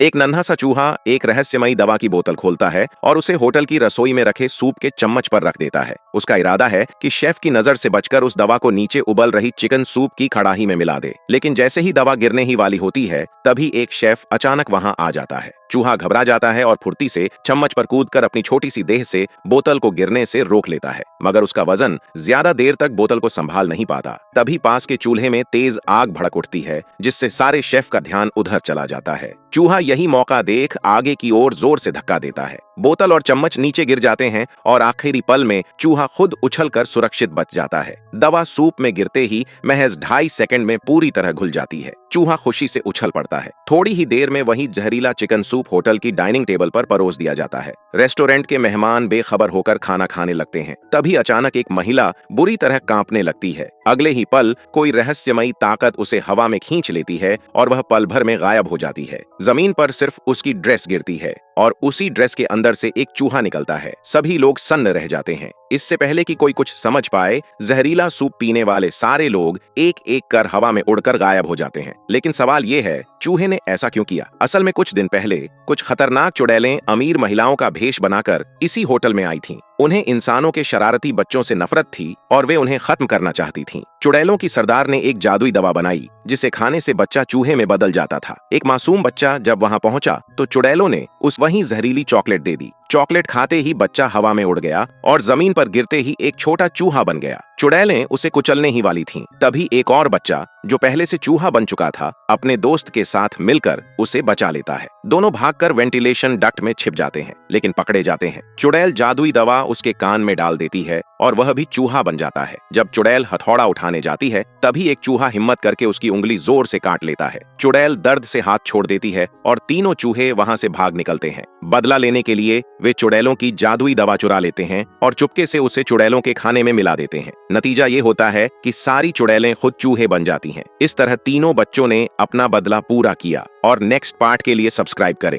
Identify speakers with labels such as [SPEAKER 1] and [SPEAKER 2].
[SPEAKER 1] एक नन्हा सा चूहा एक रहस्यमयी दवा की बोतल खोलता है और उसे होटल की रसोई में रखे सूप के चम्मच पर रख देता है। उसका इरादा है कि शेफ की नजर से बचकर उस दवा को नीचे उबल रही चिकन सूप की कड़ाही में मिला दे। लेकिन जैसे ही दवा गिरने ही वाली होती है, तभी एक शेफ अचानक वहां आ जाता है। चूहा घबरा जाता है और फुर्ती से चम्मच पर कूदकर अपनी छोटी सी देह से बोतल को गिरने से रोक लेता है, मगर उसका वजन ज्यादा देर तक बोतल को संभाल नहीं पाता। तभी पास के चूल्हे में तेज आग भड़क उठती है, जिससे सारे शेफ का ध्यान उधर चला जाता है। चूहा यही मौका देख आगे की ओर जोर से धक्का देता है। बोतल और चम्मच नीचे गिर जाते हैं और आखिरी पल में चूहा खुद उछलकर सुरक्षित बच जाता है। दवा सूप में गिरते ही महज 2.5 सेकंड में पूरी तरह घुल जाती है। चूहा खुशी से उछल पड़ता है। थोड़ी ही देर में वही जहरीला चिकन सूप होटल की डाइनिंग टेबल पर परोस दिया जाता है। रेस्टोरेंट के मेहमान बेखबर होकर खाना खाने लगते हैं। तभी अचानक एक महिला बुरी तरह कांपने लगती है। अगले ही पल कोई रहस्यमयी ताकत उसे हवा में खींच लेती है और वह पल भर में गायब हो जाती है। जमीन पर सिर्फ उसकी ड्रेस गिरती है और उसी ड्रेस के अंदर से एक चूहा निकलता है। सभी लोग सन्न रह जाते हैं। इससे पहले कि कोई कुछ समझ पाए, जहरीला सूप पीने वाले सारे लोग एक एक कर हवा में उड़कर गायब हो जाते हैं। लेकिन सवाल ये है, चूहे ने ऐसा क्यों किया? असल में कुछ दिन पहले कुछ खतरनाक चुड़ैलें अमीर महिलाओं का भेष बनाकर इसी होटल में आई थीं। उन्हें इंसानों के शरारती बच्चों से नफरत थी और वे उन्हें खत्म करना चाहती थीं। चुड़ैलों की सरदार ने एक जादुई दवा बनाई, जिसे खाने से बच्चा चूहे में बदल जाता था। एक मासूम बच्चा जब वहां पहुंचा तो चुड़ैलों ने उस वही जहरीली चॉकलेट दे दी। चॉकलेट खाते ही बच्चा हवा में उड़ गया और जमीन पर गिरते ही एक छोटा चूहा बन गया। चुड़ैलें उसे कुचलने ही वाली थीं। तभी एक और बच्चा, जो पहले से चूहा बन चुका था, अपने दोस्त के साथ मिलकर उसे बचा लेता है। दोनों भागकर वेंटिलेशन डक्ट में छिप जाते हैं, लेकिन पकड़े जाते हैं। चुड़ैल जादुई दवा उसके कान में डाल देती है और वह भी चूहा बन जाता है। जब चुड़ैल हथौड़ा उठाने जाती है, तभी एक चूहा हिम्मत करके उसकी उंगली जोर से काट लेता है। चुड़ैल दर्द से हाथ छोड़ देती है और तीनों चूहे वहां से भाग निकलते हैं। बदला लेने के लिए वे चुड़ैलों की जादुई दवा चुरा लेते हैं और चुपके से उसे चुड़ैलों के खाने में मिला देते हैं। नतीजा ये होता है कि सारी चुड़ैलें खुद चूहे बन जाती हैं। इस तरह तीनों बच्चों ने अपना बदला पूरा किया। और नेक्स्ट पार्ट के लिए सब्सक्राइब करें।